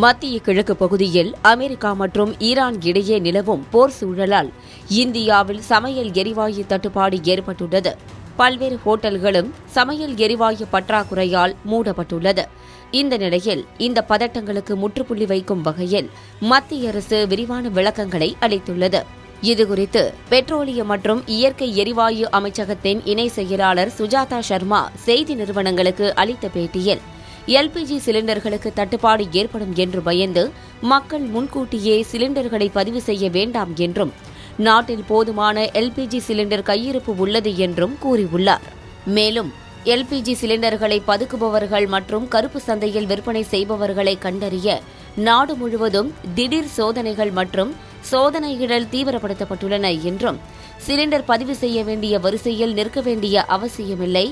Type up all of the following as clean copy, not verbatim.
மத்திய கிழக்கு பகுதியில் அமெரிக்கா மற்றும் ஈரான் இடையே நிலவும் போர் சூழலால் இந்தியாவில் சமையல் எரிவாயு தட்டுப்பாடு ஏற்பட்டுள்ளது. பல்வேறு ஹோட்டல்களும் சமையல் எரிவாயு பற்றாக்குறையால் மூடப்பட்டுள்ளது. இந்த நிலையில் இந்த பதட்டங்களுக்கு முற்றுப்புள்ளி வைக்கும் வகையில் மத்திய அரசு விரிவான விளக்கங்களை அளித்துள்ளது. இதுகுறித்து பெட்ரோலியம் மற்றும் இயற்கை எரிவாயு அமைச்சகத்தின் இணை செயலாளர் சுஜாதா சர்மா செய்தி நிறுவனங்களுக்கு அளித்த பேட்டியில், எல்பிஜி சிலிண்டர்களுக்கு தட்டுப்பாடு ஏற்படும் என்று பயந்து மக்கள் முன்கூட்டியே சிலிண்டர்களை பதிவு செய்ய வேண்டாம் என்றும், நாட்டில் போதுமான எல்பிஜி சிலிண்டர் கையிருப்பு உள்ளது என்றும் கூறியுள்ளார். மேலும் எல்பிஜி சிலிண்டர்களை பதுக்குபவர்கள் மற்றும் கருப்பு சந்தையில் விற்பனை செய்பவர்களை கண்டறிய நாடு முழுவதும் திடீர் சோதனைகள் மற்றும் சோதனைகள் தீவிரப்படுத்தப்பட்டுள்ளன என்றும், சிலிண்டர் பதிவு செய்ய வேண்டிய வரிசையில் நிற்க வேண்டிய அவசியமில்லை,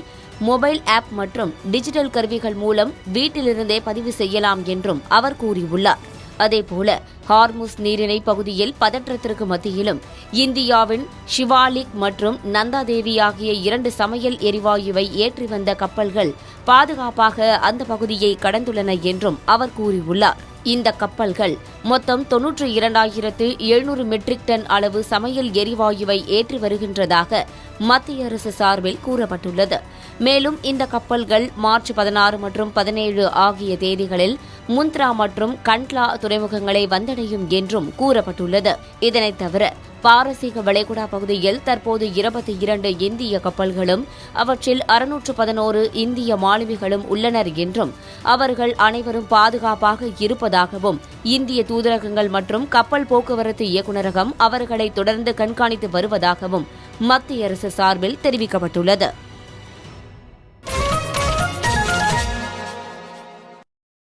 மொபைல் ஆப் மற்றும் டிஜிட்டல் கருவிகள் மூலம் வீட்டிலிருந்தே பதிவு செய்யலாம் என்றும் அவர் கூறியுள்ளார். அதேபோல ஹார்முஸ் நீரிணை பகுதியில் பதற்றத்திற்கு மத்தியிலும் இந்தியாவின் ஷிவாலிக் மற்றும் நந்தாதேவி ஆகிய 2 சமையல் எரிவாயுவை ஏற்றி வந்த கப்பல்கள் பாதுகாப்பாக அந்த பகுதியை கடந்துள்ளன என்றும் அவர் கூறியுள்ளார். இந்த கப்பல்கள் மொத்தம் 92,700 மெட்ரிக் டன் அளவு சமையல் எரிவாயுவை ஏற்றி வருகின்றதாக மத்திய அரசு சார்பில் கூறப்பட்டுள்ளது. மேலும் இந்த கப்பல்கள் மார்ச் 16 மற்றும் 17 ஆகிய தேதிகளில் முந்த்ரா மற்றும் கண்ட்லா துறைமுகங்களை வந்தடையும் என்றும் கூறப்பட்டுள்ளது. இதனைத் தவிர பாரசீக வளைகுடா பகுதியில் தற்போது 22 இந்திய கப்பல்களும் அவற்றில் 611 இந்திய மாலுமிகளும் உள்ளனர் என்றும், அவர்கள் அனைவரும் பாதுகாப்பாக இருப்பதாகவும் இந்திய தூதரகங்கள் மற்றும் கப்பல் போக்குவரத்து இயக்குநரகம் அவர்களை தொடர்ந்து கண்காணித்து வருவதாகவும் மத்திய அரசு சார்பில் தெரிவிக்கப்பட்டுள்ளது.